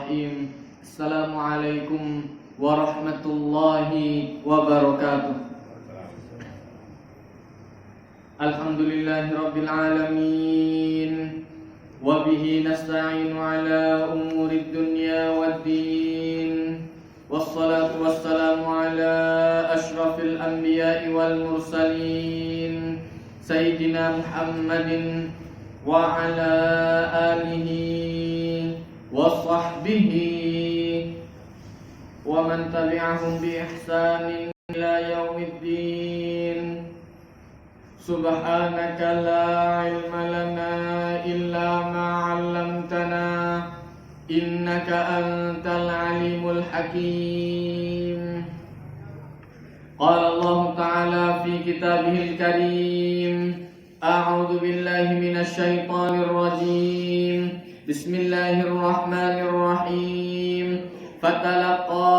Bismillahirrahmanirrahim. Assalamualaikum warahmatullahi wabarakatuh. Alhamdulillahirabbil alamin. Wa bihi nasta'inu ala umurid dunya waddin. Wassalatu wassalamu ala asyrafil anbiya'i wal mursalin Sayyidina Muhammadin wa ala alihi wa sahbihi wa man tabi'ahum bi ihsanin ila yaumiddin. Subhanaka la ilma lana illa ma 'allamtana innaka antal alimul hakim. Qala Allah ta'ala fi kitabihil karim, a'udzu billahi minasy syaithanir rajim. Bismillahirrahmanirrahim. Fatalaqa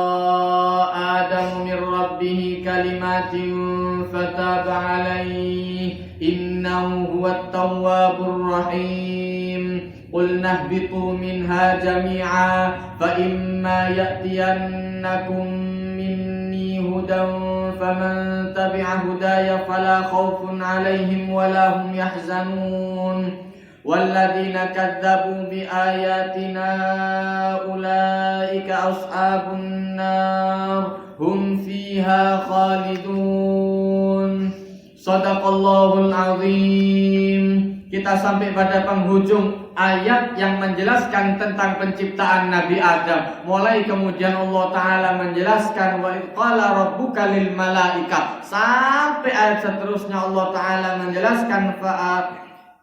Adamu min rabbih kalimatin fataba alaihi innahu huwat tawwabur rahim. Qulna ihbitu minha jami'a fa imma ya'tiyannakum minni hudan faman tabi'a hudaya fala khaufun 'alaihim wala hum yahzanun. Walladzina kadzdzabu biayatina ulaika ashabun nar hum fiha khalidun. Shadaqallahul azim. Kita sampai pada penghujung ayat yang menjelaskan tentang penciptaan Nabi Adam. Mulai kemudian Allah Ta'ala menjelaskan wa qala rabbuka lil malaika, sampai ayat seterusnya Allah Ta'ala menjelaskan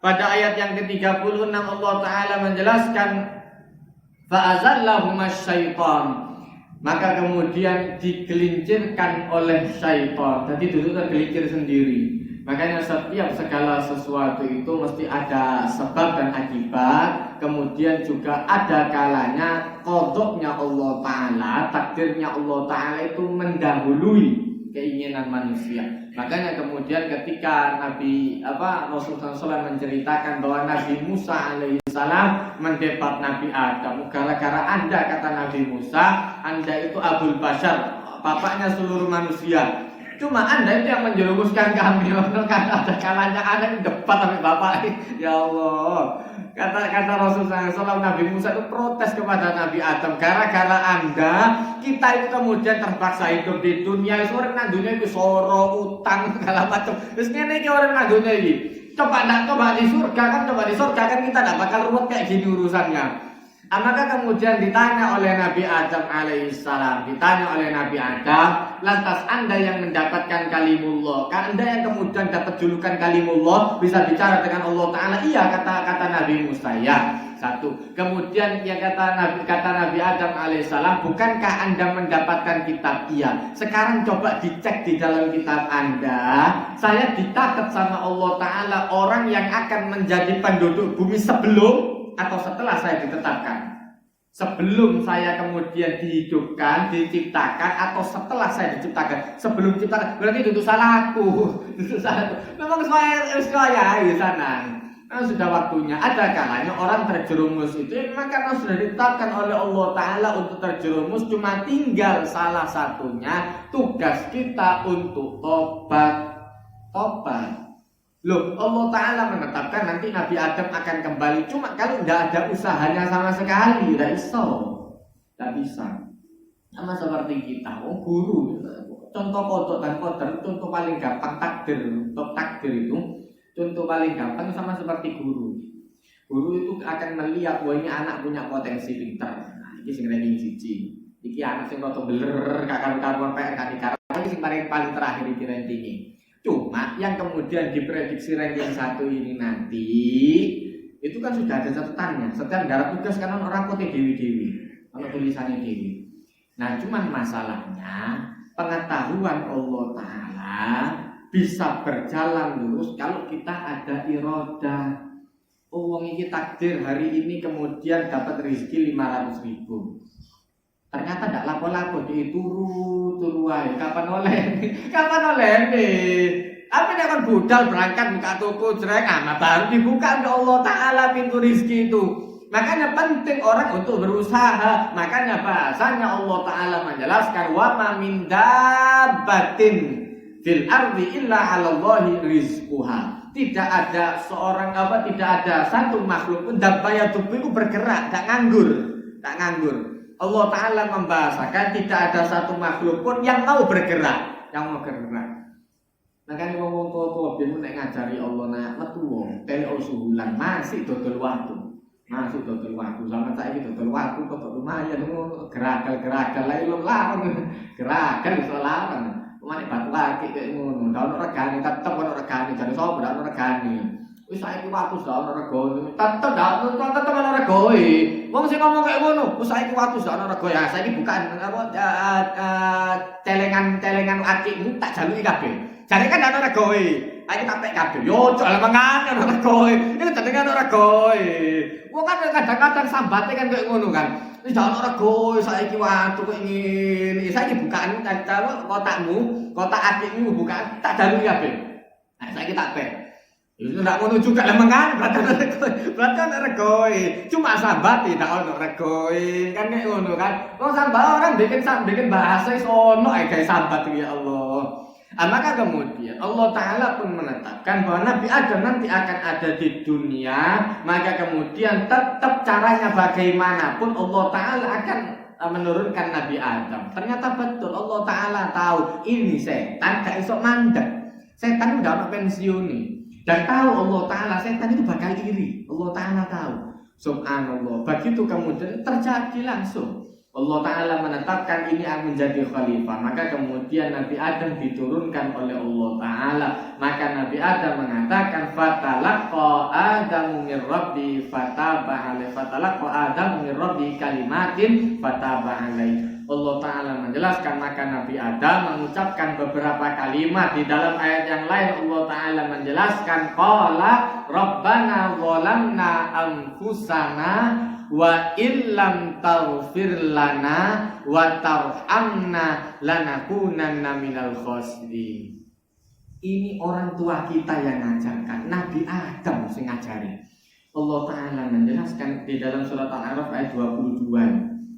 pada ayat yang ke-36 Allah Ta'ala menjelaskan fa'azallahumas syaitan, maka kemudian digelincirkan oleh syaitan. Jadi dulu tergelincir sendiri. Makanya setiap segala sesuatu itu mesti ada sebab dan akibat. Kemudian juga ada kalanya qadoknya Allah Ta'ala, takdirnya Allah Ta'ala itu mendahului keinginan manusia. Makanya kemudian ketika Rasulullah SAW menceritakan bahwa Nabi Musa alaihissalam mendebat Nabi Adam, gara-gara Anda, kata Nabi Musa, Anda itu Abul Bashar, bapaknya seluruh manusia. Cuma Anda itu yang menjerumuskan kami. Kan ada kalanya Anda debat sama bapak. Ya Allah. Kata Rasulullah SAW, Nabi Musa itu protes kepada Nabi Adam, gara-gara Anda kita itu kemudian terpaksa hidup di dunia. Orang nang dunia itu soro, utang, segala macam. Terus ini orang nang dunia ini. Coba di surga kan kita tidak bakal ruwet kayak gini urusannya. Maka kemudian ditanya oleh Nabi Adam alaihissalam, lantas Anda yang mendapatkan kalimullah, Anda yang kemudian dapat julukan kalimullah, bisa bicara dengan Allah Ta'ala? Iya, kata Nabi Musa, ya. Satu. Kemudian yang kata Nabi Adam alaihissalam, bukankah Anda mendapatkan kitab? Iya. Sekarang coba dicek di dalam kitab Anda, saya dicatat sama Allah Ta'ala orang yang akan menjadi penduduk bumi sebelum atau setelah saya ditetapkan. Sebelum saya kemudian dihidupkan, diciptakan, atau setelah saya diciptakan. Sebelum diciptakan, berarti itu salahku. Memang saya di sana. Nah, sudah waktunya. Ada kalanya orang terjerumus itu memang karena sudah ditetapkan oleh Allah Ta'ala untuk terjerumus. Cuma tinggal salah satunya tugas kita untuk tobat. Loh, Allah Ta'ala menetapkan nanti Nabi Adam akan kembali. Cuma kalau tidak ada usahanya sama sekali, tidak bisa. Sama seperti kita, guru. Contoh kodok dan kodar, contoh paling gampang takdir itu. Contoh paling gampang sama seperti guru. Guru itu akan melihat bahwa ini anak punya potensi pintar. Nah, ini sing ranking 1. Iki anak sing rada beler, karuan PR kan iki sing paling terakhir iki ranking. Cuma yang kemudian diprediksi ranking 1 ini nanti itu kan sudah ada catatannya. Setiap garap tugas kan orang kote dewi-dewi, kalau tulisannya dewi. Nah, cuman masalahnya pengetahuan Allah Ta'ala bisa berjalan lurus kalau kita ada irodah. Wong iki takdir hari ini kemudian dapat rezeki 500.000. Ternyata tidak lapo-lapo di turu aja. Kapan oleh nih? Apa dia kan budal berangkat buka toko jereng, baru dibuka oleh Allah Ta'ala pintu rezeki itu. Makanya penting orang untuk berusaha. Makanya bahasanya Allah Ta'ala menjelaskan wa ma min dabbatin fil ardi illa 'alallahi rizquha. Tidak ada satu makhluk pun dabbaya tubuh itu bergerak, tak nganggur. Allah Ta'ala membahasakan tidak ada satu makhluk pun yang mau bergerak. Makanya ngomong tua-tua biar nek ngajari Allah nak metu wong tele usulan masih dodol waktu. Zaman saiki dodol waktu kok lumayan geragal lae lho larang. Geragal iso larang. Mane batu akeh kaya ngono. Ndak ono regane tetep ono regane jare sapa ndak ono regane. Wis saiki waktu ndak ono regane. Tetep ono regane. Wong sing ngomong kaya ngono, wis saiki waktu ndak ono regane. Ya saiki bukan celengan akikmu tak jaluki kabeh. Jare kan ana regoe. Ayo tak pek kabeh. Yo ojo lemengan ana regoe. Iki jenenge ana regoe. Wong kan kadang-kadang sambate kan koyo ngono kan. Wis ana regoe saiki waktu kok ngene. Saiki bukaan kotakmu, kotak adikmu bukaan tak dalu kabeh. Nah saiki tak pek. Itu ndak ngono juga lemengan berarti ana regoe. Cuma sambate ndak ana regoe. Kan kayak ngono kan. Wong sambat orang bikin bahasa iso ono ae gawe sambat ya Allah. Maka kemudian Allah Ta'ala pun menetapkan bahwa Nabi Adam nanti akan ada di dunia. Maka kemudian tetap caranya bagaimanapun Allah Ta'ala akan menurunkan Nabi Adam. Ternyata betul Allah Ta'ala tahu ini setan gak iso mandek. Setan udah pensiun nih. Dan tahu Allah Ta'ala setan itu bakal iri. Allah Ta'ala tahu. Subhanallah. Begitu kemudian terjadi langsung. Allah Ta'ala menetapkan ini akan menjadi khalifah. Maka kemudian Nabi Adam diturunkan oleh Allah Ta'ala. Maka Nabi Adam mengatakan Fatalaqa Adamu min Rabbi fataba alaih. Fatalaqa Adamu min Rabbi kalimatin fataba alaih. Allah Ta'ala menjelaskan maka Nabi Adam mengucapkan beberapa kalimat. Di dalam ayat yang lain Allah Ta'ala menjelaskan Qala Rabbana zalamna anfusana wa illam taghfir lana wa tarhamna lanakunanna minal khasirin. Ini orang tua kita yang ngajarkan, Nabi Adam sing ngajari. Allah Ta'ala menjelaskan di dalam surat Al-A'raf ayat 22,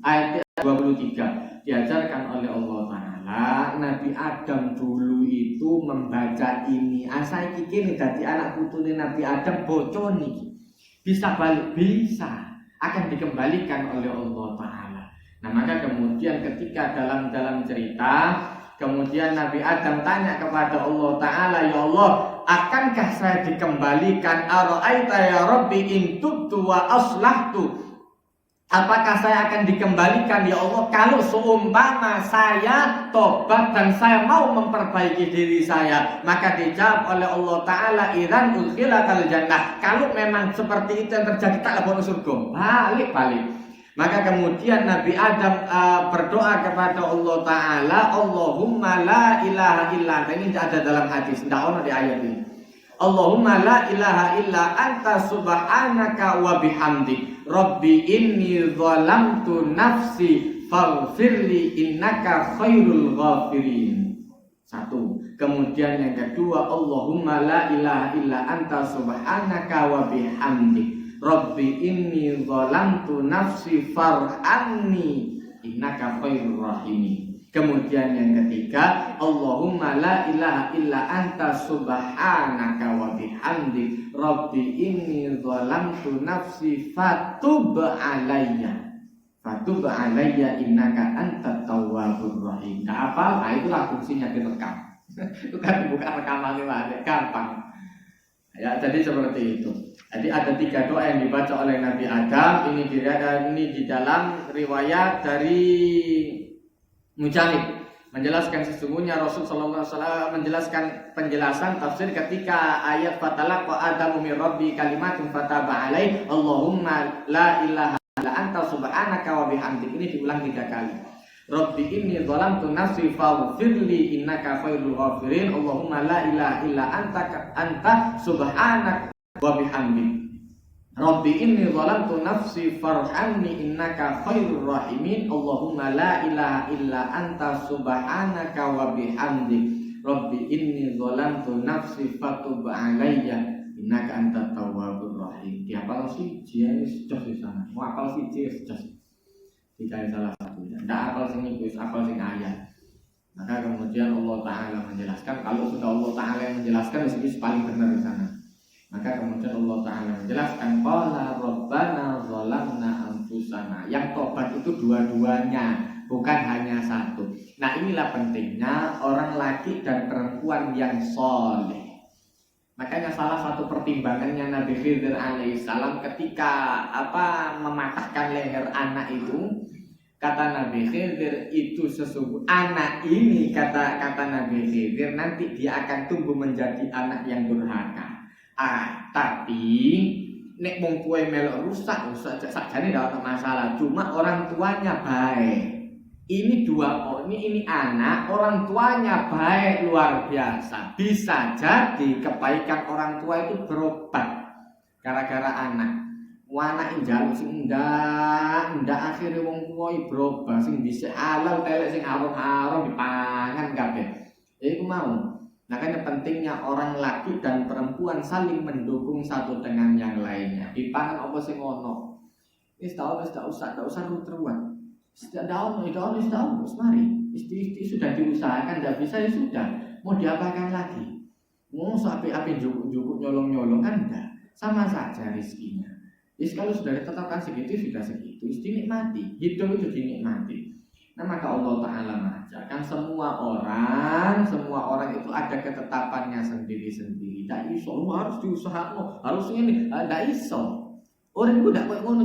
ayat 23 diajarkan oleh Allah Ta'ala Nabi Adam dulu itu membaca ini. Saiki kene dadi anak putune Nabi Adam bocah niki. Bisa balik, bisa akan dikembalikan oleh Allah Ta'ala. Nah maka kemudian ketika dalam cerita kemudian Nabi Adam tanya kepada Allah Ta'ala, ya Allah, akankah saya dikembalikan? Ara'aita ya Rabbi in tubtu wa aslahtu. Apakah saya akan dikembalikan ya Allah kalau seumpama saya tobat dan saya mau memperbaiki diri saya? Maka dijawab oleh Allah Ta'ala idzan udkhilakal jannah. Kalau memang seperti itu yang terjadi tak lebih surga. Balik. Maka kemudian Nabi Adam berdoa kepada Allah Ta'ala, Allahumma la ilaha illa anta. Ini ada dalam hadis, tidak ada di ayat ini. Allahumma la ilaha illa anta subhanaka wa bihamdik Rabbi inni zalamtu nafsi faghfirli innaka khairul ghafirin. Satu. Kemudian yang kedua, Allahumma la ilaha illa anta subhanaka wa bihamdik Rabbi inni zalamtu nafsi farhamni innaka khairur rahimin. Kemudian yang ketiga, Allahumma la ilaha illa anta subhanaka wa bihamdik Rabbi inni zalamtu nafsi fatub alayya innaka antat tawwabur rahim. Nah, apa? Nah, itulah fungsinya direkam. Itu kan bukan rekaman ini, gampang. Ya, jadi seperti itu. Jadi ada 3 doa yang dibaca oleh Nabi Adam. Ini di dalam riwayat dari Mujahid menjelaskan sesungguhnya Rasul sallallahu alaihi wasallam menjelaskan penjelasan tafsir ketika ayat fatalaqa Adamu min Rabbi kalimatin fataba alaih Allahumma la ilaha illa anta subhanaka wa bihamdik. Ini diulang 3 kali. Rabbi inni zalamtu nafsi faghfirli innaka khairul ghafirin. Allahumma la ilaha illa anta subhanaka wa bihamdik Rabbi inni zalamtu nafsi farhamni innaka khairur rahimin. Allahumma la ilaha illa anta subhanaka wa bihamdik Rabbi inni zalamtu nafsi fatub alayya innaka antat tawwabur rahim. Dihafal siji wis jos di sana. Mau hafal siji wis jos. Jika salah satunya. Ndak hafal sing iku wis hafal sing ayat. Maka kemudian Allah Ta'ala menjelaskan, kalau sudah Allah Ta'ala yang menjelaskan itu paling benar di sana. Maka kemudian Allah Ta'ala menjelaskan, qala rabbana zalamna anfusana. Yang tobat itu dua-duanya, bukan hanya satu. Nah inilah pentingnya orang laki dan perempuan yang soleh. Makanya salah satu pertimbangannya Nabi Khidir alaihissalam ketika mematahkan leher anak itu, kata Nabi Khidir itu sesungguhnya anak ini kata Nabi Khidir nanti dia akan tumbuh menjadi anak yang durhaka. Tapi nek mung kowe melok rusak sakjane ndak ada masalah. Cuma orang tuanya baik. Ini ini anak orang tuanya baik luar biasa. Bisa jadi kebaikan orang tua itu berobat gara-gara anak. Anak njaluk sing ndak akhire wong tuwa berubah sing dhisik halal telek sing haram-haram dipangan kabeh. Ya iku mau. Makanya pentingnya orang laki dan perempuan saling mendukung satu dengan yang lainnya. Dipangan apa sing ono. Wis tau wis tak usah ruwet-ruwet. Sudah daun, mari. Istri sudah diusahakan tidak bisa ya sudah. Mau diapakan lagi? Mau api jukuk nyolong kan enggak. Sama saja rezekinya. Jadi kalau sudah ditetapkan segitu sudah segitu, dinikmati, hidup itu dinikmati. Nah maka Allah Ta'ala mengajarkan semua orang itu ada ketetapannya sendiri-sendiri. Tidak iso, harus diusahakan, harus ini, tidak iso. Orang itu tidak kayak ngono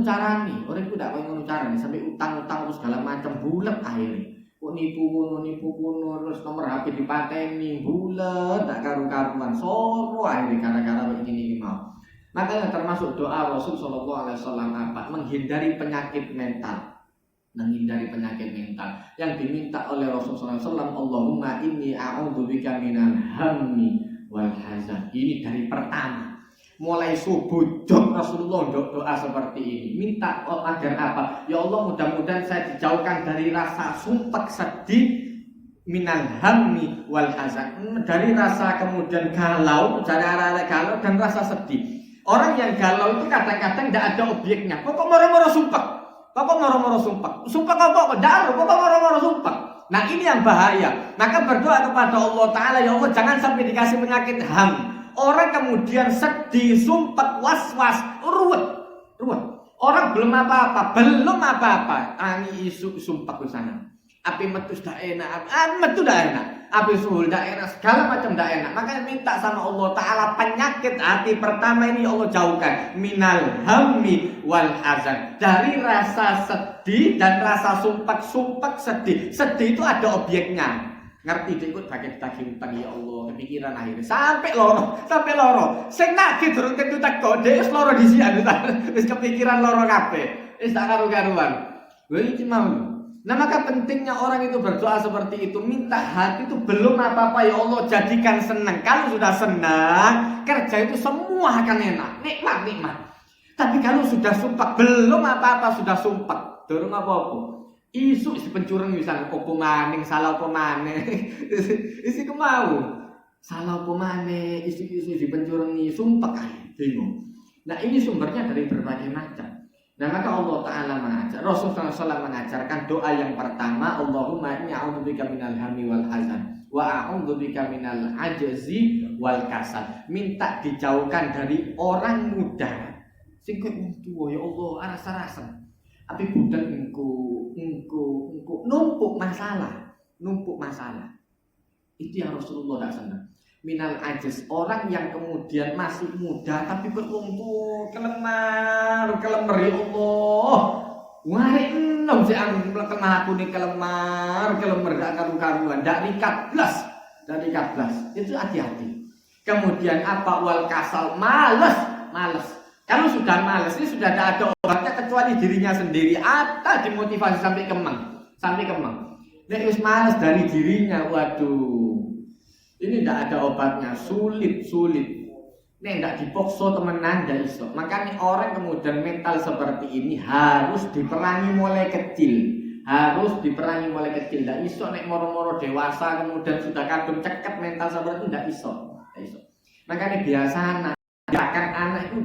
carane, sampai utang-utang terus segala macam bulat akhirnya. Kok nipu kuno, terus nomor HP dipateni bulat, tak karu-karuan, soro akhirnya gara-gara begini mau. Makanya termasuk doa Rasul Shallallahu Alaihi Wasallam menghindari penyakit mental. Yang diminta oleh Rasul Shallallahu Alaihi Wasallam, Allahumma inni a'udzubika minal hammi wal hazan. Ini dari pertama. Mulai subuh Rasulullah doa seperti ini. Minta agar apa? Ya Allah mudah-mudahan saya dijauhkan dari rasa sumpek sedih minal hammi wal hazan. Dari rasa kemudian galau dan rasa sedih. Orang yang galau itu kadang-kadang tidak ada objeknya. Pokok moro-moro sumpek. Sumpek apa? Tidak pokok moro-moro sumpek. Nah ini yang bahaya. Maka berdoa kepada Allah Ta'ala, ya Allah jangan sampai dikasih penyakit ham. Orang kemudian sedih, sumpek, was-was, ruwet. Orang belum apa-apa. Ani isu sumpek di sana. Api metu sudah enak, api suhu sudah enak, segala macam sudah enak. Makanya minta sama Allah Ta'ala penyakit hati pertama ini Allah jauhkan. Minal hammi wal hazan. Dari rasa sedih dan rasa sumpek sedih. Sedih itu ada objeknya. Ngerti itu ikut pakai hutang ya Allah, kepikiran akhirnya sampai loro. Sing nagih durung tentu teko, wis loro disian wis kepikiran loro kabeh. Wis tak karu-karuan. Lha iki mau. Nah maka pentingnya orang itu berdoa seperti itu, minta hati itu belum apa-apa ya Allah jadikan senang. Kalau sudah senang, kerja itu semua akan enak, nikmat. Tapi kalau sudah sumpah, belum apa-apa sudah sumpah, dorong apa-apa. Isu isi pencurang misalnya opo maning salah opo maneh isi kemau salah opo maneh isu di pencurang ini sumpah bingung. Nah ini sumbernya dari berbagai macam. Nah maka Allah Ta'ala mengajar, Rasulullah SAW mengajarkan doa yang pertama, Allahumma inni a'udzubika minal hammi wal hazan wa a'udzubika minal ajzi wal kasal. Minta dijauhkan dari orang muda sing kowe tuwa ya Allah rasa-rasa. Tapi budak engko numpuk masalah. Itu yang Rasulullah tidak senang. Minal ajis, orang yang kemudian masih muda tapi beruntung kelemar ya Allah. Wari enom sih aku kena aku nih kelemar gak karu-karuan. Dari 14. Itu hati-hati. Kemudian apa wal kasal males. Kalau sudah males ini sudah tidak ada obatnya kecuali dirinya sendiri atau dimotivasi sampai kemeng. Nek wis males dari dirinya, waduh. Ini tidak ada obatnya, sulit. Nek tidak dipaksa temenan tidak iso. Makanya orang kemudian mental seperti ini harus diperangi mulai kecil. Tidak iso nek moro-moro dewasa kemudian sudah kadung ceket mental seperti itu tidak iso. Makanya biasa anak anak itu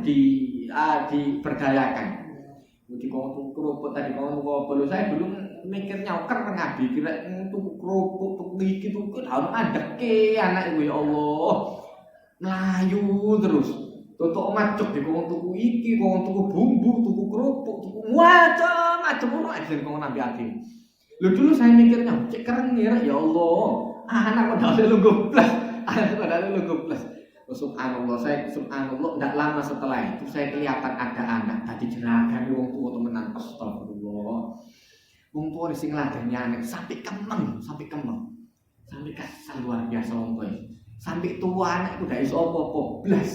diberdayakan. Di tuku kerupuk tadi mau ngobrol saya dulu mikirnya keren ngabi kira tuku kerupuk tuku iki tuku harus adeke anak iku ya Allah melayu terus tutuk macuk di tuku iki tuku bumbu tuku kerupuk tuku macam-macam aja kok nabi ati lho dulu saya mikirnya cek keren ya Allah anak kok dale lungguh blas anak kok dale lungguh blas. Subhanallah, tidak lama setelah itu saya kelihatan ada anak tadi jeragan wong tua temenan astagfirullah. Wong tua sing ladeni anak sampai kemeng, sampai kesal luar biasa wong tua. Sampai tua anak itu gak iso apa-apa blas.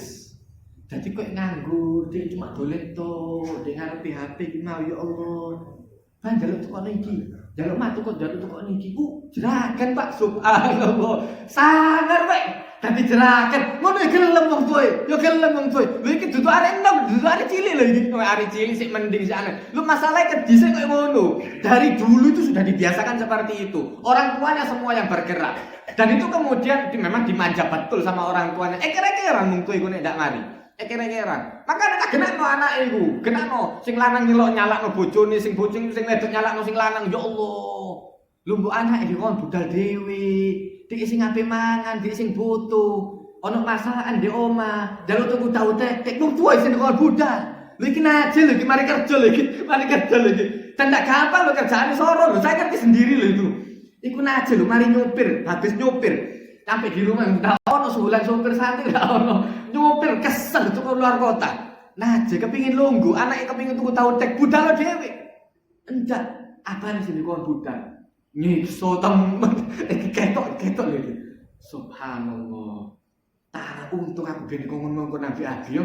Jadi kok nganggur, dia cuma dolen to, dia ngarepe HP ki mau ya Allah. Kan jaluk tukok niki. Jaluk matu kok jaluk tukok niki. Jeragan Pak subhanallah. Sangar Pak. Tapi jerakan, ngono gelem wong tuwe, yo gelem wong tuwe. Lha iki dudu arek enom, dudu arek cilik lho iki. Arek cilik sik mending sik aneh. Lu masalahnya kan dhisik koyo ngono. Dari dulu itu sudah dibiasakan seperti itu. Orang tuanya semua yang bergerak. Dan itu kemudian memang dimanja betul sama orang tuanya. Kira-kira wong tuwe iku nek ndak mari. Kira-kira. Makane tak genakno anak iku, genakno sing lanang nyelok nyalakno bojone, sing bojone sing wedok nyalakno sing lanang. Ya Allah. Lho mbok anak iki kon budal dhewe. Dik sing ape mangan, dik sing butuh. Ono masakan di omah, njaluk tuku tahu tetek, wong tuwa sing kon budal. Lha iki naje lho iki mari kerja lho iki, mari kerja lho iki. Dan tak gampang lho kerjaane soro lho, saya ngerti sendiri lho itu. Iku naje lho mari nyopir, habis nyopir. Sampai di rumah ndak ono sebulan sopir santai ndak ono. Nyopir kesel tuku luar kota. Naje kepingin lungguh, anake kepingin tuku tahu tek budal dhewe. Enggak, abane sing kon budal. Nyiksa temen ketok lagi. Subhanallah. Tak untung aku ben ngomong Nabi Abi yo.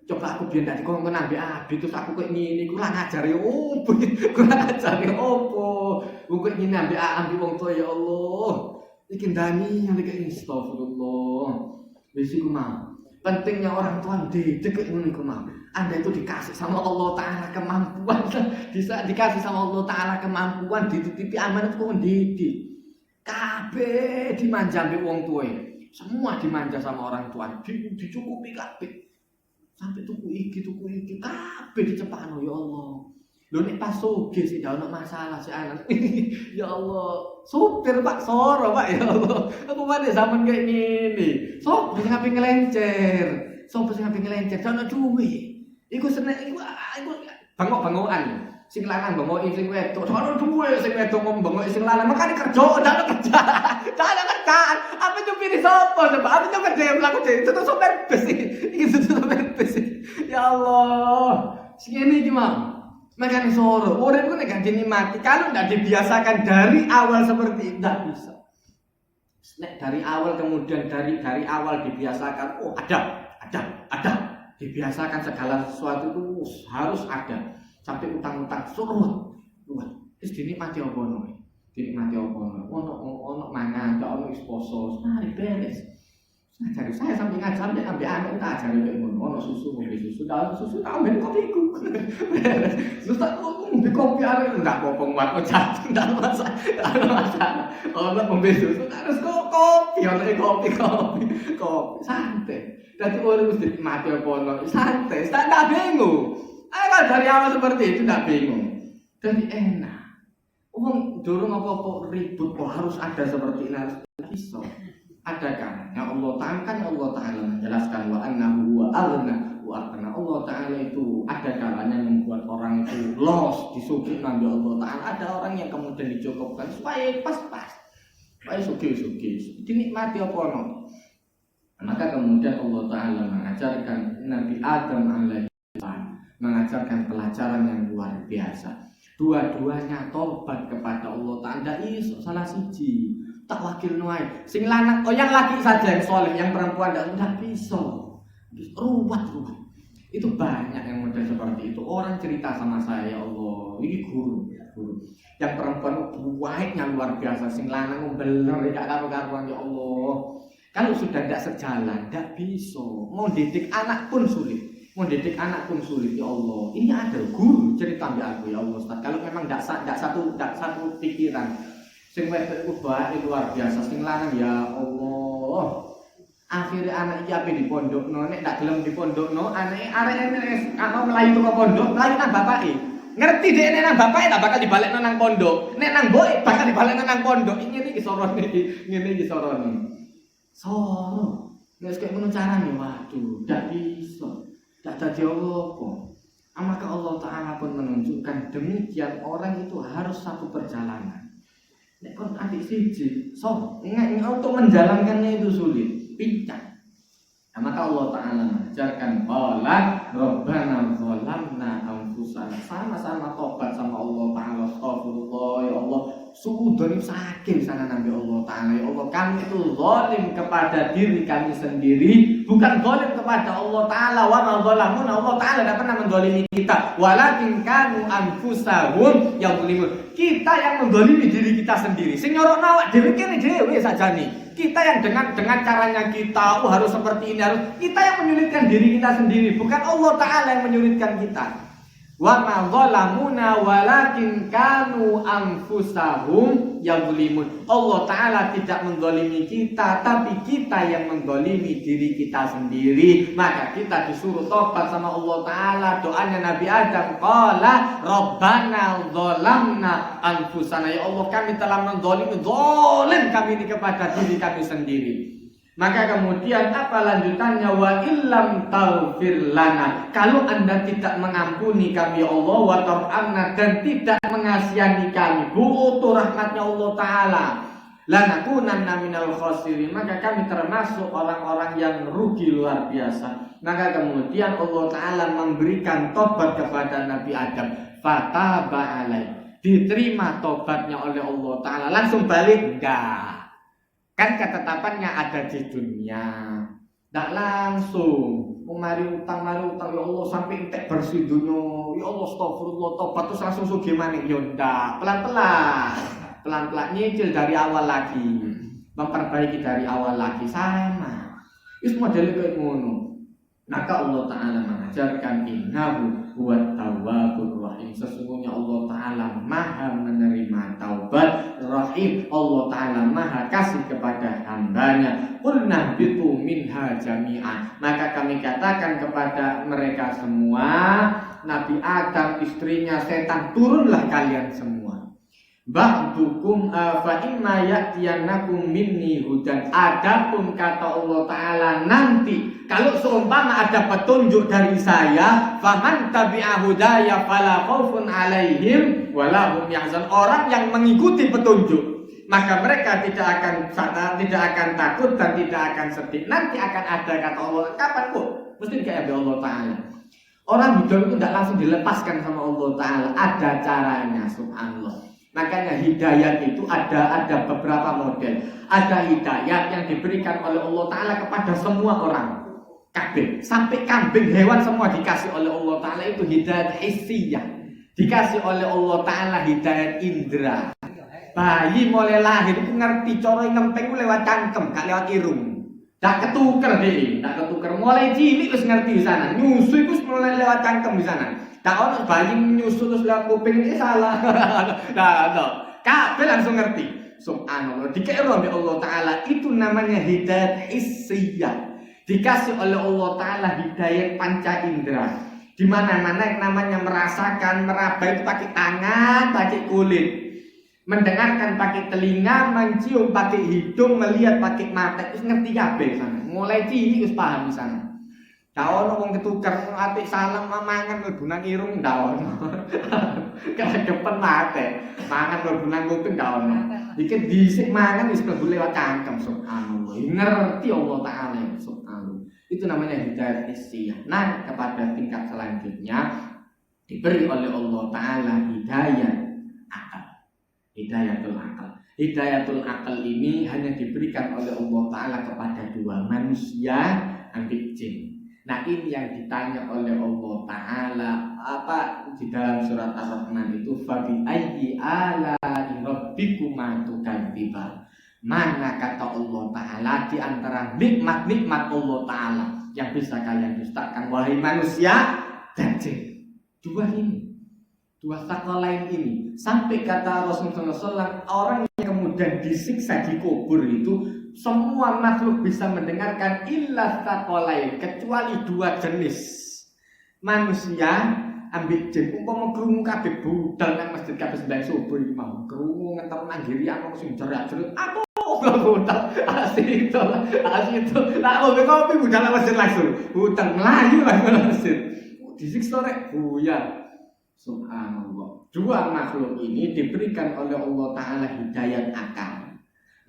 Coba aku ben ndak dikongkon Nabi Abi terus aku kok ngene kurang ajare opo. Kurang ajare opo. Wong kok ngene Nabi Abi wong tuwa ya Allah. Iki ndani yang iki astagfirullah. Wis iku mah. Pentingnya orang tua didik ngono iku mah. Anda itu dikasih sama Allah Ta'ala kemampuan bisa dikasih sama Allah Ta'ala kemampuan dititipi amanat kok mendidik kabeh dimanja mbek wong tuwa semua dimanja sama orang tua dicukupi kabeh sampai tuku iki kabeh dicepakno ya Allah lho nek pas sugih sih ndak ono masalah si anak ya Allah supir Pak soro Pak ya Allah apa meneh zaman kayak gini sopir sing ape ngelencer sopir sing ape ngelencer ono duwe iku seneng iku bangok-bangokan. Sing lanang bangoki sing wedok. Sono duwe sing wedok ngomong sing lanang makane kerja, ndak kerja. Ndak kerjaan. Apa nyupiri sapa coba? Apa nyupir dhewe mlaku dhewe. Itu sopir bus iki. Itu sopir bus. Ya Allah. Sing ngene iki mah. Makane soro. Urip ku nek gak dinikmati kalau ndak dibiasakan dari awal seperti itu ndak bisa. Nek dari awal kemudian dari awal dibiasakan, oh ada. Dibiasakan segala sesuatu itu harus ada sampai utang-utang surut terus dinikmati apa ono ono mangan ono poso mari beres ngajari saya sampai ngajar ya sampai anak tak ajari kayak ono susu ngombe susu dalam susu tak ambil kopiku terus tak ngombe kopi arek enggak apa-apa nguat jatuh enggak masalah ono ngombe susu harus kopi ono kopi santai. Jadi orang mesti mati apa no santai, tak bingung. Kalau dari awal seperti itu tak bingung. Jadi enak. Uang dorong apa ribut kok harus ada seperti ini harus bisa. Ada kan? Ya Allah Taala menjelaskan wa annahu wa aghna wa aqna. Allah Taala itu ada kalanya membuat orang itu los disugih Nabi Allah Taala. Ada orang yang kemudian dicukupkan supaya pas-pas. Supaya sugih. Dinikmati apa no? Maka kemudian Allah Ta'ala mengajarkan Nabi Adam alaihissalam mengajarkan pelajaran yang luar biasa. Dua-duanya tobat kepada Allah Ta'ala. Iso salah siji tak wakil nuai. Sing lanang yang laki saja yang soleh, yang perempuan tidak bisa. Ruwet. Itu banyak yang model seperti itu. Orang cerita sama saya, ya Allah, ini guru. Yang perempuan baiknya luar biasa. Sing lanang bener tidak karu-karuan ya Allah. Kalau sudah tidak sejalan, tidak bisa. Mau didik anak pun sulit. Ya Allah. Ini ada guru cerita ambil aku ya Allah Ustaz. Kalau memang tidak satu pikiran. Sing wedok itu baik luar biasa. Sing lanang ya Allah. Akhirnya anak iki ape dipondokno, nek tak gelem dipondokno, anake arek ana mlayu teko pondok, mlayu nang bapake. Ngerti dhek nek nang bapake tak bakal dibalekno nang pondok. Nek nang mboke bakal dibalekno nang pondok. Ngene iki sorone iki, ngene iki sorone. Soro. Nek kaya ngono carane waduh, ndak bisa. Ndak dadi apa. Maka Allah Ta'ala pun menunjukkan demikian orang itu harus satu perjalanan. Nek kon adik siji, untuk menjalankannya itu sulit. Pincang. Nah, maka Allah Ta'ala mengajarkan qala rabbana zalamna anfusana, sama-sama tobat sama Allah Ta'ala. Astagfirullah ya Allah, suudon sakit sana Nabi Allah Ta'ala. Ya Allah, kami itu zalim kepada diri kami sendiri, bukan zalim kepada Allah Ta'ala. Wa ma zalamun, Allah Ta'ala tidak pernah menzalimi kita, walakin kanu anfusahum yazlimun. Kita yang menzalimi diri kita sendiri. Sing nyorokno awak dhewe kene dhewe sajane. Kita yang dengan caranya kita harus seperti ini, harus kita yang menyulitkan diri kita sendiri, bukan Allah Ta'ala yang menyulitkan kita. Wa ma zalamuna walakin kanu anfusahum yazlimun. Allah Ta'ala tidak menzalimi kita, tapi kita yang menzalimi diri kita sendiri. Maka kita disuruh tobat sama Allah Ta'ala. Doanya Nabi Adam, qala rabbana zalamna anfusana, ya Allah kami telah menzalimi, zalim kami ini kepada diri kami sendiri. Maka kemudian apa lanjutannya, wa illam taghfir lana, kalau Anda tidak mengampuni kami Allah, wa tarhamna, dan tidak mengasihani kami, butuh rahmatnya Allah Ta'ala, lanakunanna minal khasirin, maka kami termasuk orang-orang yang rugi luar biasa. Maka kemudian Allah Ta'ala memberikan tobat kepada Nabi Adam, fataba alaih, diterima tobatnya oleh Allah Ta'ala. Langsung balik? Enggak. Kan ketetapannya ada di dunia, tidak langsung. Mari utang, ya Allah sampai entek bersih dunia, ya Allah astagfirullah tobat terus langsung sugih maneh. Ya ndak, pelan-pelan nyicil dari awal lagi, memperbaiki dari awal lagi, sama. Wis model kayak ngono. Maka Allah Ta'ala mengajarkan innahu huwat tawwabur rahim, sesungguhnya Allah Ta'ala maha menerima taubat rahim. Allah Ta'ala maha kasih kepada hambanya. Qulna bitu minha jami'an, maka kami katakan kepada mereka semua, Nabi Adam, istrinya, setan, turunlah kalian semua. Ba'dukum fa imma ya'tiyannakum minni hudan. Adapun kata Allah Ta'ala nanti, kalau seumpama ada petunjuk dari saya, faman tabi'a hudaya fala khaufun alaihim wala hum yahzan. Orang yang mengikuti petunjuk, maka mereka tidak akan takut dan tidak akan sedih. Nanti akan ada kata Allah. Kapan kok? Mesti kayak Allah Ta'ala. Orang hidup itu tidak langsung dilepaskan sama Allah Ta'ala. Ada caranya, subhanallah. Makanya hidayat itu ada beberapa model. Ada hidayat yang diberikan oleh Allah Ta'ala kepada semua orang, kabeh, sampai kambing, hewan semua dikasih oleh Allah Ta'ala. Itu hidayat hissiyah. Dikasih oleh Allah Ta'ala hidayat indra. Bayi mulai lahir itu ngerti cara ngempeng lewat cangkem, gak lewat irung. Tak ketuker deh, tak ketuker. Mulai cilik terus ngerti di sana. Nyusu itu mulai lewat cangkem di sana. Tak ono bayi nyusu terus lewat kuping, ini salah. Nah, kabeh langsung ngerti. Subhanallah, dikira oleh Allah Ta'ala. Itu namanya hidayat hissiyah. Dikasih oleh Allah Ta'ala hidayat panca indera. Di mana-mana yang namanya merasakan, meraba itu pakai tangan, pakai kulit. Mendengarkan pakai telinga, mencium pakai hidung, melihat pakai mata. Terus ngerti kabeh sana. Mulai cilik wis paham di sana. Daono wong ketukar atik salam mangan mlebu nang irung daono. Kedepen mate. Mangan mlebu nang kuping daono. Iki dhisik mangan wis mlebu lewat cangkem, subhanallah. Ngerti Allah Ta'ala, subhanallah. Itu namanya hidayat hissiyah. Nah, kepada tingkat selanjutnya diberi oleh Allah Ta'ala hidayat akal. Hidayatul akal. Hidayatul akal ini hanya diberikan oleh Allah Ta'ala kepada dua, manusia ambil jin. Nah, ini yang ditanya oleh Allah Ta'ala apa di dalam surat Ar-Rahman itu, fabi ayyi ala'i rabbikuma tukadziban. Mana kata Allah Ta'ala di antara nikmat-nikmat Allah Ta'ala yang bisa kalian dustakan wahai manusia dan jin. Dua ini, dua sakalain ini. Sampai kata Rasulullah SAW, orang yang kemudian disiksa di kubur itu semua makhluk bisa mendengarkan illa tsaqalain, kecuali dua jenis manusia ambek jin. Umpama krungu kabeh budal nang masjid kabeh sembahyang subuh iki mau krungu ngeter nang ngiri ana sing jerak-jerit aku budal asli itu lah kopi budal nang masjid langsung budal melayu langsung nang masjid disiksa rek buyar. Subhanallah. Dua makhluk ini diberikan oleh Allah Ta'ala hidayat akal,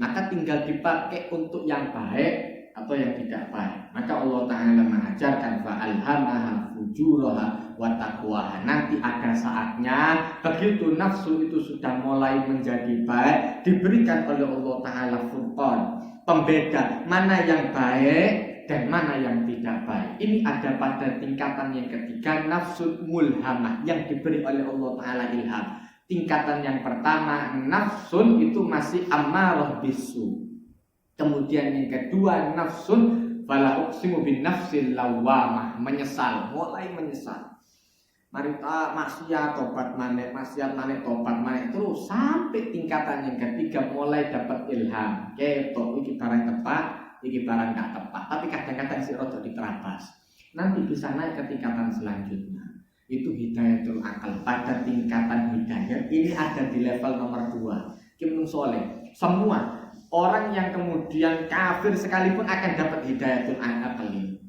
maka tinggal dipakai untuk yang baik atau yang tidak baik. Maka Allah Ta'ala mengajarkan fa'alhamaha fujuraha wa taqwaha. Nanti ada saatnya begitu nafsu itu sudah mulai menjadi baik, diberikan oleh Allah Ta'ala furqan, pembeda mana yang baik dan mana yang tidak baik. Ini ada pada tingkatan yang ketiga, nafsu mulhamah, yang diberi oleh Allah Ta'ala ilham. Tingkatan yang pertama, nafsun itu masih ammarah bisu. Kemudian yang kedua, nafsun fala uqsimu bin nafsil lawamah, menyesal, mulai menyesal. Mari maksiat tobat maneh, maksiat maneh tobat maneh, terus sampai tingkatan yang ketiga mulai dapat ilham. Ketok iki barang tepat, iki barang gak tepat, tapi kadang-kadang si rodo diterabas. Nanti bisa naik ke tingkatan selanjutnya. Itu hidayatul akal. Pada tingkatan hidayah ini ada di level nomor 2. Kim soleh. Semua orang yang kemudian kafir sekalipun akan dapat hidayatul akal ini.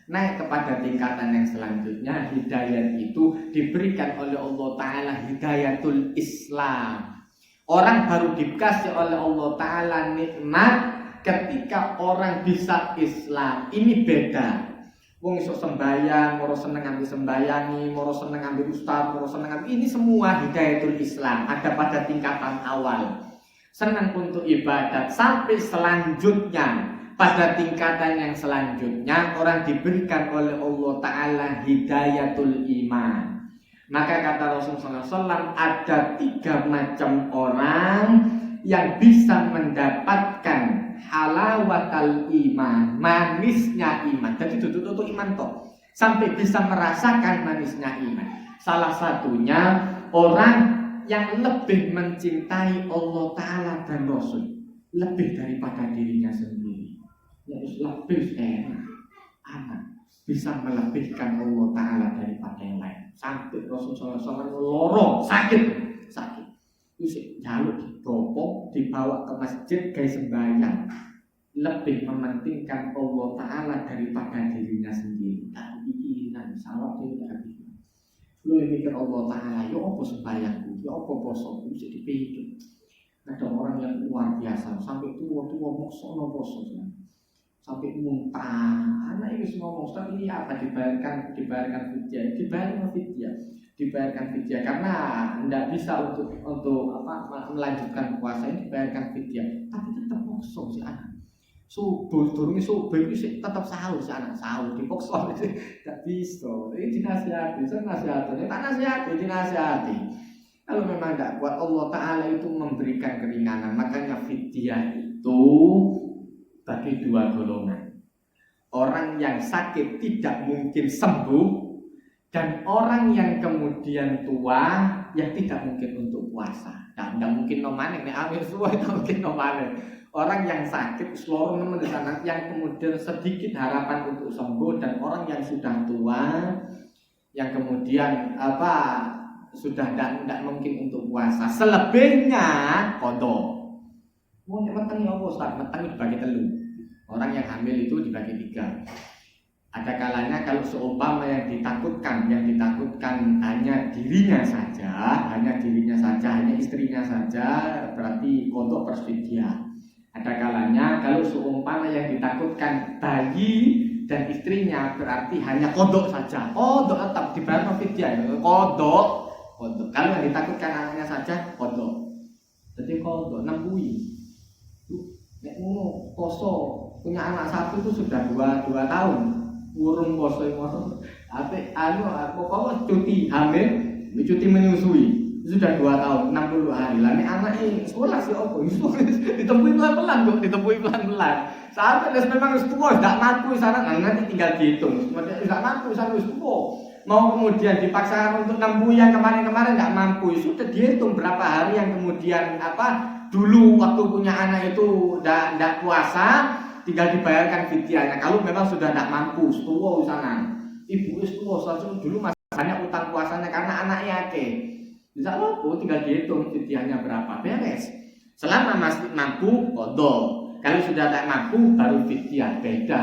Naik kepada tingkatan yang selanjutnya, hidayah itu diberikan oleh Allah Ta'ala hidayatul Islam. Orang baru dikasih oleh Allah Ta'ala nikmat ketika orang bisa Islam. Ini beda. Wong iso sembayang, moro seneng ambil sembayangi, moro seneng ambil ustaz, moro seneng ambil, ini semua hidayatul Islam. Ada pada tingkatan awal. Senang untuk ibadat sampai selanjutnya. Pada tingkatan yang selanjutnya orang diberikan oleh Allah Ta'ala hidayatul iman. Maka kata Rasulullah SAW, ada 3 macam orang yang bisa mendapatkan halawatal iman, manisnya iman. Jadi itu iman toh, sampai bisa merasakan manisnya iman. Salah satunya orang yang lebih mencintai Allah Ta'ala dan Rasul lebih daripada dirinya sendiri. Ya lebih enak, anak bisa melebihkan Allah Ta'ala daripada yang lain. Sampai Rasulullah SAW lorong sakit, itu jalur dibopong, dibawa ke masjid guys sembahyang, lebih mementingkan Allah Ta'ala daripada dirinya sendiri. Dan ini salah dia tidak bisa. Lu mikir Allah Ta'ala, ya apa sembahyangku, ya apa posoku, bisa dipikir. Ada orang yang luar biasa, sampai tua-tua moksono poso, sampai muntah. Anak ini ngomong, Ustaz ini apa dibayarkan fidyah, dibayarkan fidyah karena tidak bisa untuk melanjutkan puasa ini, dibayarkan fidyah. Tapi tetap mokso si anak. Subuh itu tetap sahur si anak, sahur dipokso tidak bisa. Ini dinasihati, dinasihati. Kalau memang tidak kuat, Allah Ta'ala itu memberikan keringanan. Makanya fidyah itu bagi 2 golongan. Orang yang sakit tidak mungkin sembuh, dan orang yang kemudian tua yang tidak mungkin untuk puasa. Tidak mungkin nomanen, ambil semua itu mungkin nomanen. Orang yang sakit seluruh di sana, yang kemudian sedikit harapan untuk sembuh, dan orang yang sudah tua yang kemudian sudah tidak mungkin untuk puasa. Selebihnya kodok. Mau meteng apa Ustaz? Meteng dibagi 3. Orang yang hamil itu dibagi 3. Ada kalanya kalau seumpama yang ditakutkan hanya dirinya saja, hanya istrinya saja, berarti kodok perfidyah. Ada kalanya kalau seumpama yang ditakutkan bayi dan istrinya, berarti hanya kodok saja. Kodok tetap dibayar perfidyah. Kodok. Kalau yang ditakutkan anaknya saja, kodok. Jadi kodok 6 nek ngono poso punya anak 1 itu sudah 2 tahun urung poso ngono. Pokoknya cuti hamil, cuti menyusui sudah 2 tahun 60 hari. Lah nek anake sekolah sih opo ditemui pelan-pelan. Sampai memang wis tuwa ndak mampu sana, nanti tinggal dihitung. Ndak mampu sana wis tuwa. Mau kemudian dipaksakan untuk nempuh yang kemarin-kemarin ndak mampu, sudah dihitung berapa hari yang kemudian dulu waktu punya anak itu tidak puasa, tinggal dibayarkan fidyahnya. Kalau memang sudah tidak mampu, setua sana, ibu setua, dulu masih banyak utang puasanya karena anaknya akeh. Bisa lopo tinggal dihitung fidyahnya berapa, beres. Selama masih mampu, qadha. Kalau sudah tidak mampu, baru fidyah, beda.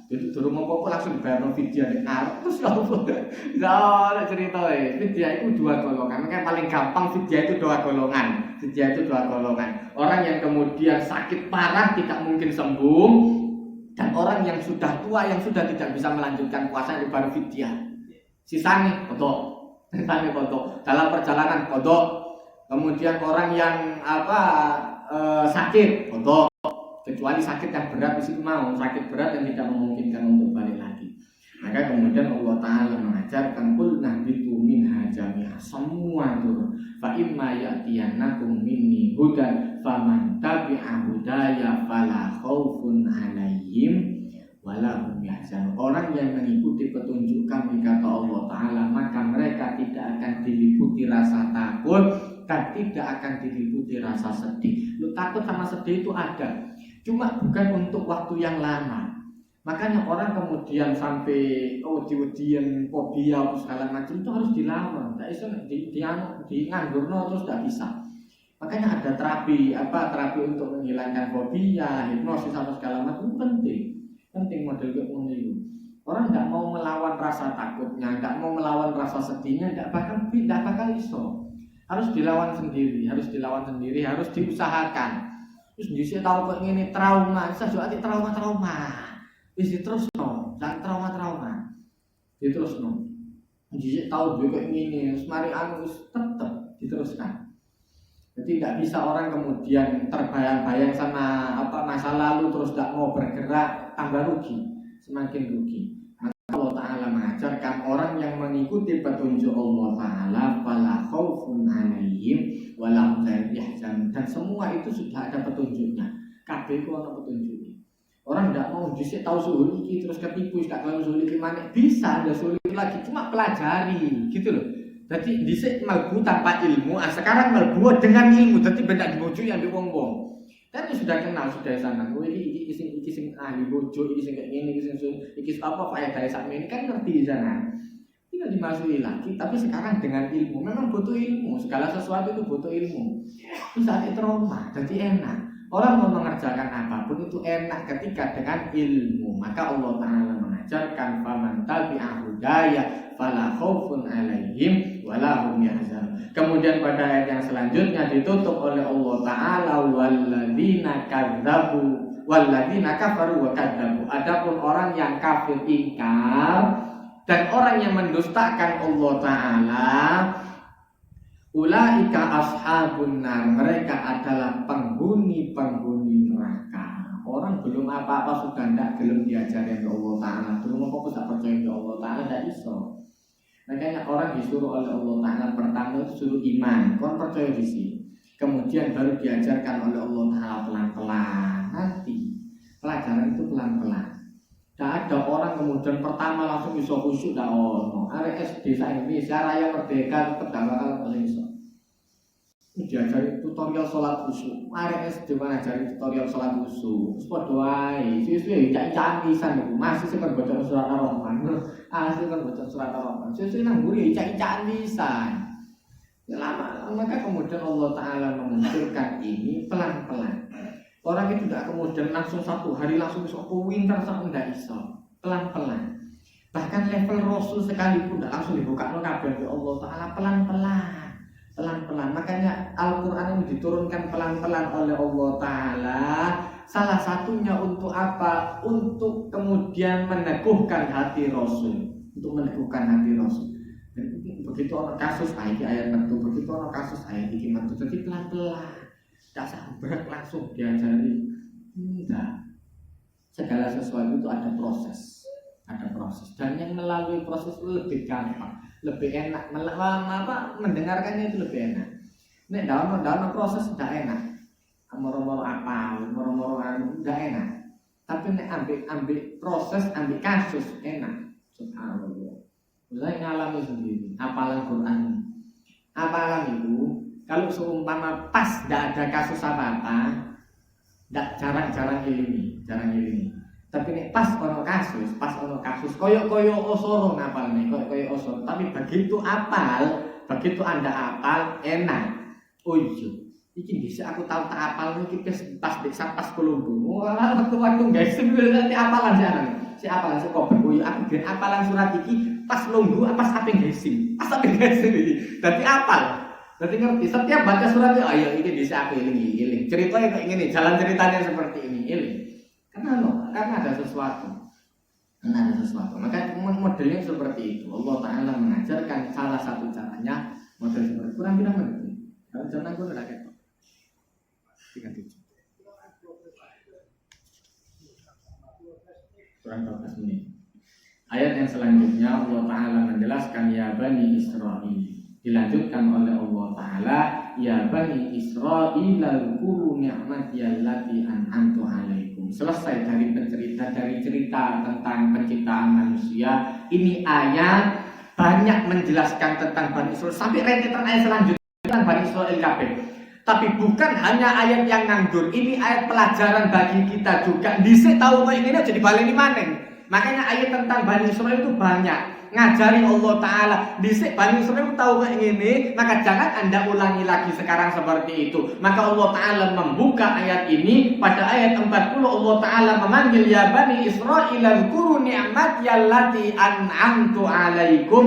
Jadi dulu mau langsung dibayar fidyah nek arep terus lopo. Lah cerita fidyah itu dua golongan. Kan paling gampang fidyah itu dua golongan. Fidyah itu dua golongan. Orang yang kemudian sakit parah tidak mungkin sembuh, dan orang yang sudah tua yang sudah tidak bisa melanjutkan puasa itu baru fidyah. Sisanya qadha. Sisanya qadha. Dalam perjalanan qadha. Kemudian orang yang sakit qadha. Kecuali sakit yang berat di situ mau, sakit berat yang tidak memungkinkan untuk balik lagi. Maka kemudian Allah Ta'ala mengajarkan qul nahbitu minha jami'a, semua turun. Fa imma ya'tiyannakum minni hudan faman tabi'a hudaya fala khaufun 'alaihim wala hum yahzanun. Orang yang mengikuti petunjuk kami, kata Allah Ta'ala, maka mereka tidak akan diliputi rasa takut dan tidak akan diliputi rasa sedih. Lu takut sama sedih itu ada, cuma bukan untuk waktu yang lama. Makanya orang kemudian sampai wedi-wedian, fobia, segala macam itu harus dilawan. Tidak bisa dianggurno terus tidak bisa. Makanya ada terapi untuk menghilangkan fobia, hipnosis atau segala macam itu penting model kayak itu. Orang tidak mau melawan rasa takutnya, tidak mau melawan rasa sedihnya, tidak bakal iso. Harus dilawan sendiri, harus diusahakan. Terus bisa tahu kok ini trauma, bisa juga trauma. Bisa terus jangan trauma. Diterus Bisa tahu juga kok ini, semari tetap diteruskan. Jadi tidak bisa orang kemudian terbayang-bayang sama masa lalu terus tidak mau bergerak, tambah rugi, semakin rugi. Allah Ta'ala mengajarkan orang yang mengikuti petunjuk Allah Ta'ala fala khaufun 'alaihim wa lahum yahzanun, dan semua itu sudah ada petunjuknya. Kabeh itu ada petunjuknya. Orang tidak mau dhisik tahu suhul iki terus ketipu, tidak tahu suhul iki mana bisa ada suhul lagi, cuma pelajari gitu loh. Jadi dhisik melbu tanpa ilmu, sekarang melbu dengan ilmu, jadi beda dibojo yang diwong-wong. Kan sudah kenal sudah sana. Oh iki sing ahli bojo, iki sing kayak gini, iki apa faedah sakmene kan ngerti di sana. Tidak dimasuki lagi, tapi sekarang dengan ilmu. Memang butuh ilmu, segala sesuatu itu butuh ilmu. Itu saat trauma, jadi enak. Orang mau mengerjakan apapun itu enak ketika dengan ilmu. Maka Allah Ta'ala mengajarkan faman tabi'a hudaya fala khaufun 'alaihim wala hum yahzanun. Kemudian pada ayat yang selanjutnya ditutup oleh Allah Ta'ala walladzina kafaru wa kadzabu. Adapun orang yang kafir ingkar dan orang yang mendustakan Allah Ta'ala, ulaika ashabun nar, mereka adalah penghuni neraka. Orang belum apa-apa sudah tidak belum diajarin oleh Allah Ta'ala, belum apa-apa tak percaya oleh Allah Ta'ala, tidak iso. Makanya orang disuruh oleh Allah Ta'ala pertama itu suruh iman, kon percaya di sini. Kemudian baru diajarkan oleh Allah Ta'ala pelan-pelan. Nanti pelajaran itu pelan-pelan. Tidak ada orang kemudian pertama langsung bisa khusyuk, tidak ono. Arek SD Indonesia Raya Merdeka tetap bakal iso. Diajari tutorial sholat khusyuk. Arek SD mana ajari tutorial sholat khusyuk. Terus padha wae, suwe-suwe cak-cakan pisan niku. Masih sing baca surat Ar-Rahman. Asli kan baca surat Ar-Rahman. Suwe-suwe nang mburi cak-cakan pisan. Lama maka kemudian Allah Ta'ala memunculkan ini pelan-pelan. Orang itu tidak kemudian langsung satu hari langsung bisa pintar sama tidak iso, pelan-pelan. Bahkan level Rasul sekalipun tidak langsung dibuka kabeh oleh Allah Ta'ala, pelan-pelan. Makanya Al-Quran ini diturunkan pelan-pelan oleh Allah Ta'ala. Salah satunya untuk apa? Untuk kemudian meneguhkan hati Rasul. Begitu orang kasus ayat metu, begitu orang kasus ayat iki metu, jadi pelan-pelan. Tidak sampai langsung diajari. Tidak. Segala sesuatu itu ada proses. Dan yang melalui proses itu lebih gampang, lebih enak. Mendengarkannya itu lebih enak. Nek dalam proses tidak enak. Moro-moro tidak enak. Tapi nek ambil proses, ambil kasus enak. Subhanallah. Saya ngalami sendiri. Apalan Quran itu Kalau seumpama pas tidak ada kasus apa-apa, tidak jarang-jarang ilmi. Tapi nih pas ono kasus, koyo osoro ngapal nih, koyo osoro. Tapi begitu Anda apal enak. Oh iya, iki bisa aku tahu tak apal nih, pas di pas Kolombo. Wah, waktu guys, sebenarnya apalan si apalan si koper. Oh iya, aku gen apalan surat iki pas lunggu, pas apa gasing iki. Tapi apal. Berarti ngerti, setiap baca surat itu, ayo ini bisa aku iling. Ceritanya kayak gini, jalan ceritanya seperti ini, iling. Karena ada sesuatu. Maka modelnya seperti itu. Allah Ta'ala mengajarkan salah satu caranya model seperti itu. Kurang bilang mengerti. Kalau jangan aku udah ketok. 37. Kurang 12 menit. Ayat yang selanjutnya Allah Ta'ala menjelaskan ya Bani Israil. Dilanjutkan oleh Allah Ta'ala ya Bani Israil al-kuru ni'mati allati an'amtu alaikum. Selesai dari cerita tentang penciptaan manusia. Ini ayat banyak menjelaskan tentang Bani Israil. Sampai rentetan ayat selanjutnya tentang Bani Israil kabeh. Tapi bukan hanya ayat yang nganggur. Ini ayat pelajaran bagi kita juga. Dhisik tahu kok ini jadi baleni maneh. Makanya ayat tentang Bani Israil itu banyak. Ngajari Allah Ta'ala dhisik Bani Israil tahu kayak gini, maka jangan Anda ulangi lagi sekarang seperti itu. Maka Allah Ta'ala membuka ayat ini pada ayat 40. Allah Ta'ala memanggil ya Bani Israil zkuru ni'mati allati an'amtu alaikum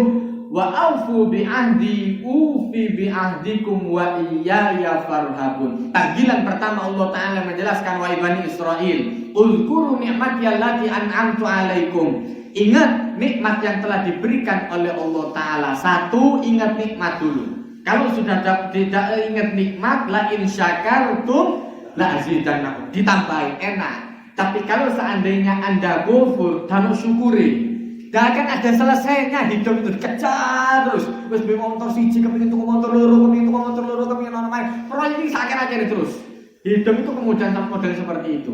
wa aufu bi'ahdi ufi bi'ahdikum wa iyaya farhabun. Panggilan pertama Allah Ta'ala menjelaskan wahai Bani Israil, uzkuru ni'mati allati an'amtu alaikum. Ingat nikmat yang telah diberikan oleh Allah Ta'ala. Satu, ingat nikmat dulu. Kalau sudah tidak ingat nikmat, la in syakartum la azidannakum. Ditambahin enak. Tapi kalau seandainya Anda kufur dan syukuri, tidak akan ada selesainya. Hidup itu dikejar terus. Terus beli motor siji, kepingin tuku motor loro, kepingin orang lain. Proyek ini sakit aja terus. Hidup itu kemudian model seperti itu.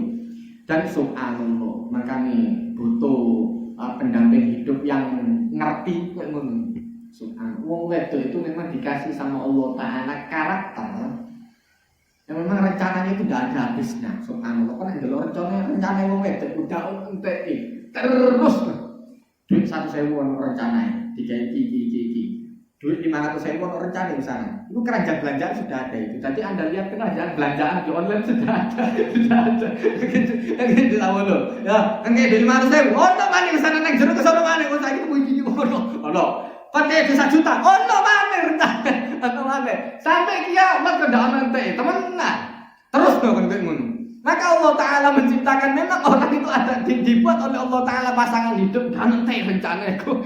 Dan subhanallah, makanya butuh pendamping hidup yang ngerti kok ngono. Subhanallah. Wong wedok itu memang dikasih sama Allah Ta'ala karakter yang memang rencananya itu tidak ada habisnya. Subhanallah. Kan ndelok rencana wong wedok udah entek terus. Duit 1.000 ono rencananya, digawe iki. Duit 500.000 ono rencana di sana. Itu keranjang belanjaan sudah ada itu. Tadi Anda lihat keranjang belanjaan di online sudah ada. Gitu tahu lho. Ya, engke di 500.000. Ono maneh di sana nang jero ke sono maneh. Kok saiki iki ono. Pakai 1 juta. Ono maneh rencana. Ono maneh. Sampai kiamat ndak ono entek. Temenan. Terus dong kan ngono. Maka Allah Ta'ala menciptakan, memang orang itu ada dibuat oleh Allah Ta'ala pasangan hidup dan entek rencana aku.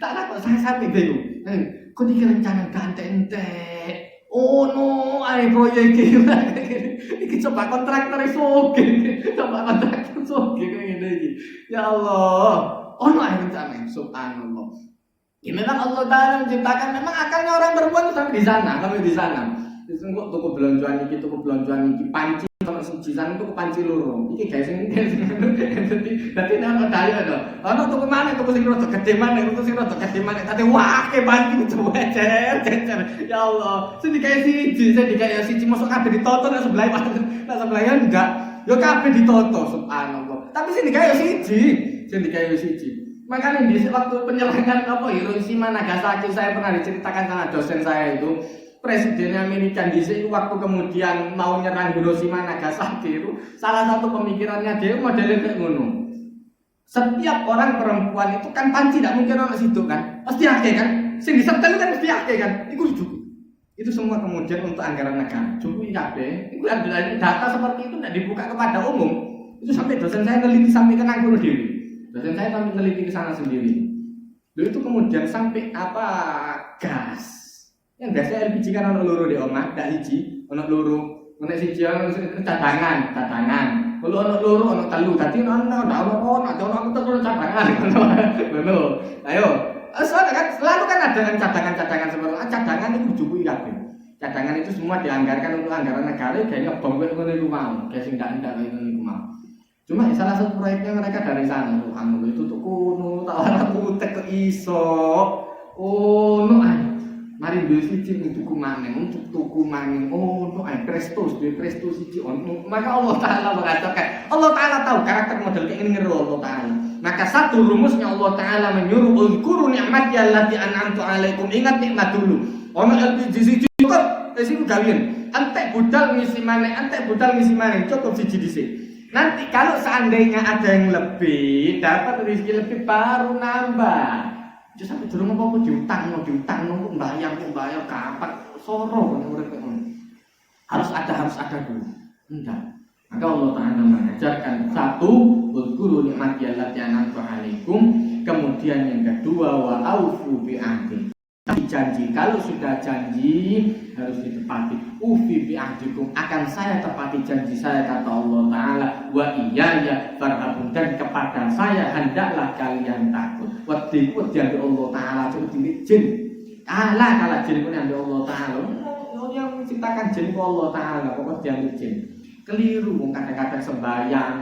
Tak ada kok saya sampai bingung. Kok ini rencana gak entek. Oh no, ayo proyek ini coba kontraktor soge. Coba kontraktor soge kayak gini. Ya Allah. Oh no, ayo rencana. Subhanallah. Ya memang Allah Ta'ala menciptakan, memang akalnya orang berbuat sampai di sana. Terus kok tuku belanjaan iki panci sama siji sana tuku panci loro. Iki guys ini dadi nek daya to. Ana tuku maneh tuku sing rada gedhe maneh, tuku sing rada gedhe maneh. Dadi wah ke panci coba cecer. Ya Allah, sing digawe siji mosok kabeh ditoto nek sebelah enggak. Yo kabeh ditoto subhanallah. Tapi sing digawe siji. Makanya di waktu penyerangan Hiroshima Nagasaki saya pernah diceritakan sama dosen saya itu. Presiden Amerika di sini waktu kemudian mau nyerang Hiroshima Nagasaki itu salah satu pemikirannya dia modelnya kayak ngono. Setiap orang perempuan itu kan panci tidak mungkin orang situ kan, pasti akeh kan, sing disetel kan pasti akeh kan, itu cukup. Itu semua kemudian untuk anggaran negara, cukup akeh. Itu data seperti itu tidak dibuka kepada umum. Itu sampai dosen saya neliti sampai ke Nangkuru diri. Dosen saya sampai neliti ke sana sendiri. Lalu itu kemudian sampai gas. Yang biasanya LPG kan ono loro di omah, ndak siji, ono loro. Ono siji ono cadangan. Kalau ono loro ono telu, dadi ono terus cadangan. Ngono. Ayo. Soalnya kan selalu kan ada cadangan seperti itu. Cadangan itu dicukupi kabeh. Cadangan itu semua dianggarkan untuk anggaran negara, kayaknya bom kowe ngono iku mau. Kayak sing ndak ngono iku mau. Cuma salah satu proyeknya mereka dari sana, itu tuh kuno, tawaran utek ke iso. Oh, no ayo. mari duwe siji tuku maning, untuk tuku maning. Oh, untuk Kristus, duwe Kristus siji. Maka Allah Taala mengatakan, Allah Taala tahu karakter model kayak ini ngero Allah Taala. Maka satu rumusnya Allah Taala menyuruh uzkuru ni'mati allati an'amtu 'alaikum. Ingat nikmat dulu. Ono LPG siji cukup, wis iku gawean. Entek budal ngisi maneh, cukup siji dhisik. Nanti kalau seandainya ada yang lebih, dapat rezeki lebih baru nambah. Just sampai durung apa diutang, kok bayar kapan soro urip harus ada dulu. Enggak. Maka Allah Ta'ala mengajarkan satu, uzkuru ni'mati allati an'amtu 'alaikum. Kemudian yang kedua, wa aufu bi ahdi. Janji, kalau sudah janji harus ditepati. Ufi bi ahdikum, akan saya tepati janji saya, kata Allah Ta'ala. Wa iyaya farhabun, dan kepada saya hendaklah kalian takut. Wedi diambil Allah Ta'ala, coba diri jin kalah jin pun diambil Allah Ta'ala. Yang menciptakan jin itu Allah Ta'ala, pokoknya diambil jin. Keliru, kadang-kadang sembahyang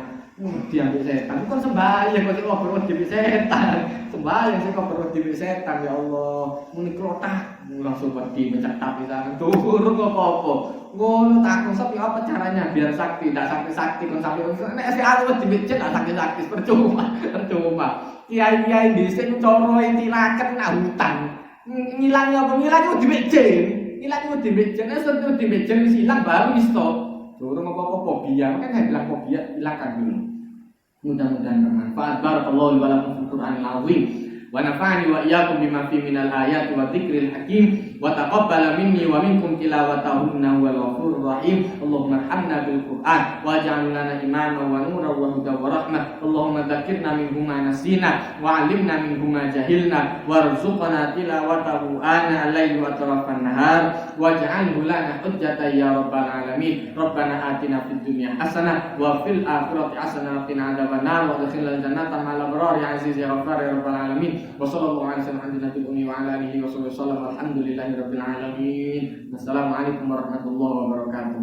diambil setan. Bukan sembahyang kok kok perlu diambil setan. Sembahyang sih kok perlu diambil setan, ya Allah. Muni krotak langsung wedi mencetak di sana. Durung apa-apa. Ngono tak konsep apa caranya biar sakti, tidak sakti kon sampai nek sing arep diambil jin sakti percuma. Kiai-kiai dhisik cara itilaken nak hutang. Ngilangi apa ngilangi diambil jin. Ngilangi diambil jin, nek sudah diambil jin hilang baru stop. Durung apa-apa fobia, kan saya bilang fobia, hilangkan dulu. Mudah-mudahan bermanfaat. Barakallahu wa lakum fil Qur'anil azim. Wa nafa'ani wa iyyakum bima fi minal ayati wa dzikril hakim. Wa taqabbala minni wa minkum tilawatahu innahu wal ghafurur rahim. Allahumma arhamna bil Qur'an waj'al lana imaman wa nuran wa hudan wa rahmah. Allahumma dzakkirna minhu ma nasina wa 'allimna minhu ma jahilna warzuqna tilawatahu ana al-laili wa atrafan nahar waj'alhu lana hujjatan ya rabbal alamin. Rabbana atina fid dunya hasanah wa fil akhirati hasanah wa qina adzabannar wa adkhilna jannata ma'al abrar ya aziz ya ghaffar ya rabbal alamin. Wa sallallahu alaihi wa sallam wa ala alihi wa sahbihi wa sallam. Alhamdulillahirabbil alamin. Wassalamualaikum warahmatullahi wabarakatuh.